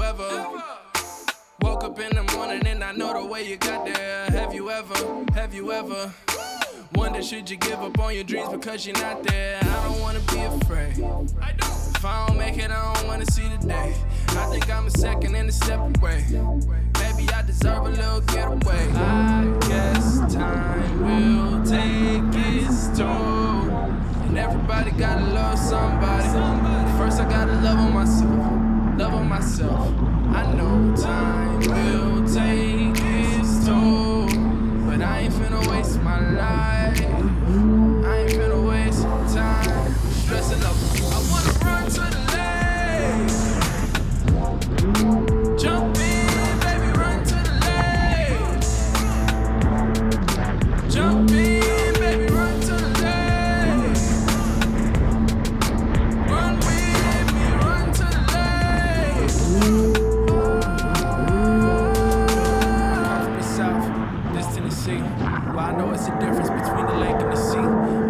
ever woke up in the morning and I know the way you got there? Have you ever wonder should you give up on your dreams because you're not there? I don't wanna be afraid. If I don't make it, I don't wanna see the day. I think I'm a second and a step away. Maybe I deserve a little getaway. I guess time will take its toll, and everybody gotta love somebody. First I gotta love on myself. I know time will take its toll, but I ain't finna waste my life. I ain't finna waste time stressing up. I wanna run to the lake. Jump in, baby, run to the lake. Jump in, baby, run to the lake. Run with me, run to the lake. Tennessee. Well, I know it's a difference between the lake and the sea,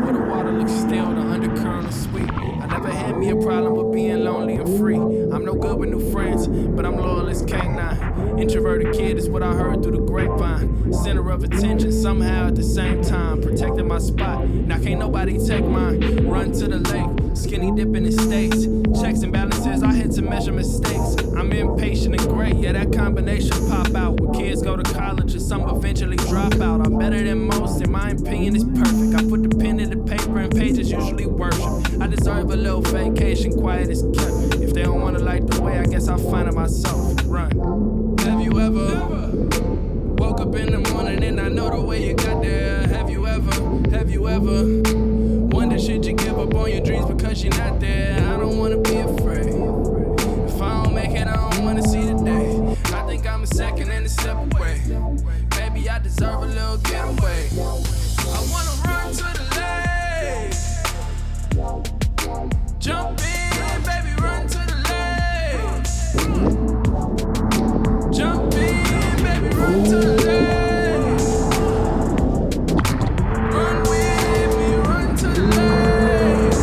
where the water looks stale, the undercurrent is sweet. I never had me a problem with being lonely and free. I'm no good with new friends, but I'm loyal as K9. Introverted kid is what I heard through the grapevine. Center of attention somehow at the same time, protecting my spot. Now can't nobody take mine. Run to the lake, skinny dipping in states. Checks and balances, I had to measure mistakes. I'm impatient and great, yeah, that combination pop out. When kids go to college and some eventually drop out. I'm better than most, in my opinion it's perfect. I put the pen in the paper and pages usually worship. I deserve a little vacation, quiet as kept. If they don't wanna like the way, I guess I'll find it myself. Run. Have you ever woke up in the morning and I know the way you got there? Have you ever wonder should you give up on your dreams because you're not there? I don't wanna be afraid. If I don't make it, I don't wanna see the day. I think I'm a second and a step away. Maybe I deserve a little getaway. I wanna run to the lake. Jump in, baby, run to the lake. Jump in, baby, run to the lake. Run with me, run to the lake.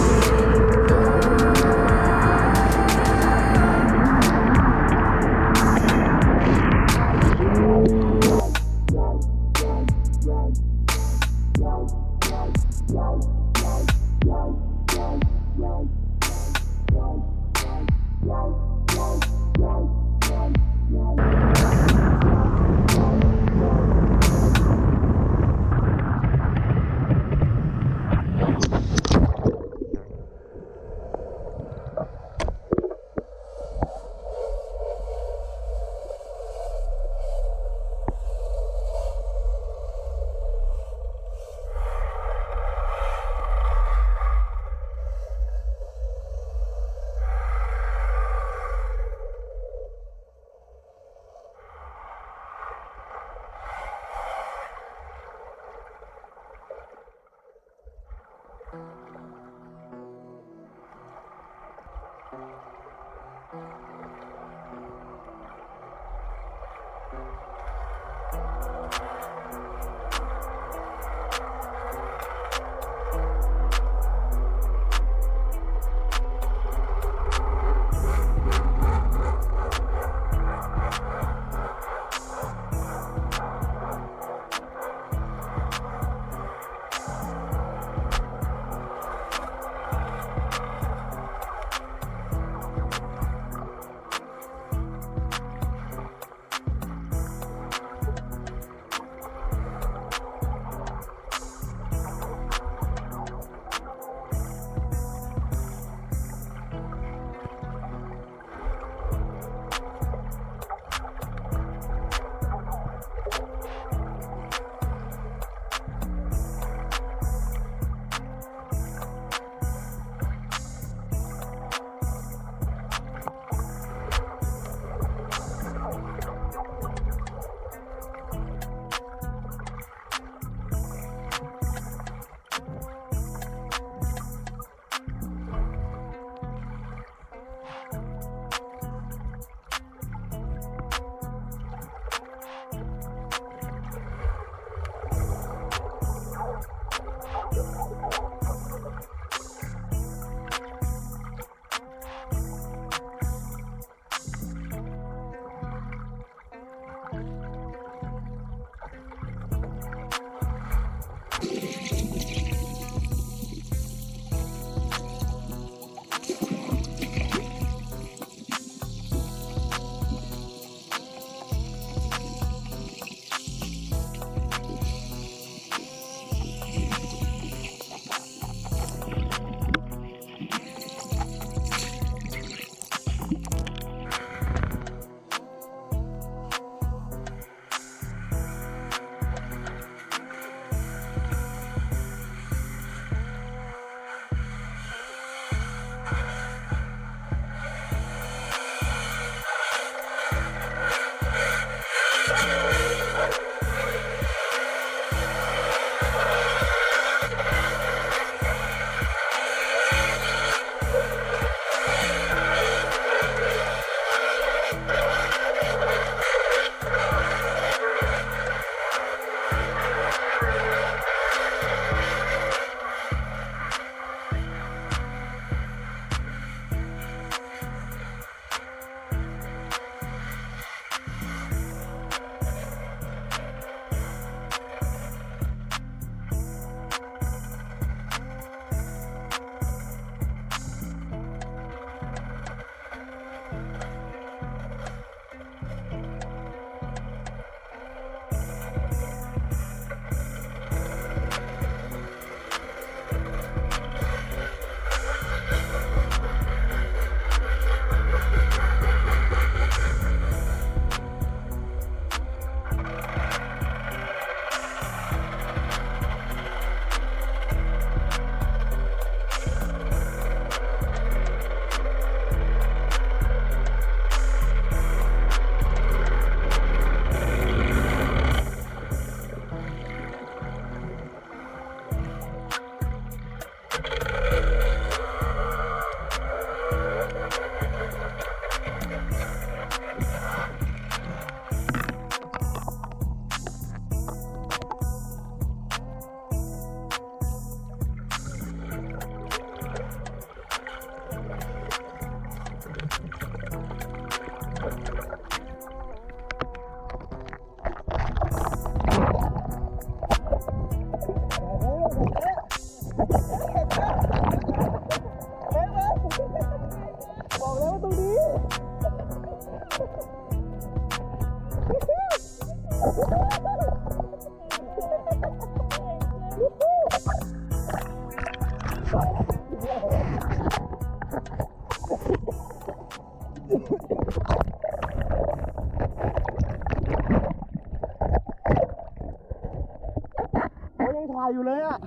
เขายังถ่ายอยู่เลยอ่ะ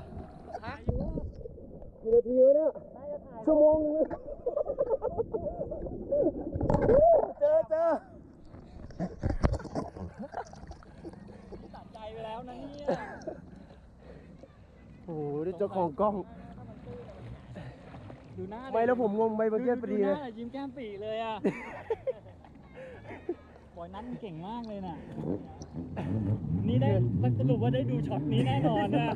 กี่นาทีแล้วเนี่ยชั่วโมงนึงเจอตัดใจไปแล้วนะเนี่ย โอ้โหนี่เจ้าของกล้อง ดูหน้า ไม่แล้วผมงงไปเมื่อกี้พอดีเลย ยิ้มแก้มปีเลยอ่ะบอยนัทเก่งมากเลยน่ะนี่ได้สรุปว่าได้ดูช็อตนี้แน่นอนนะ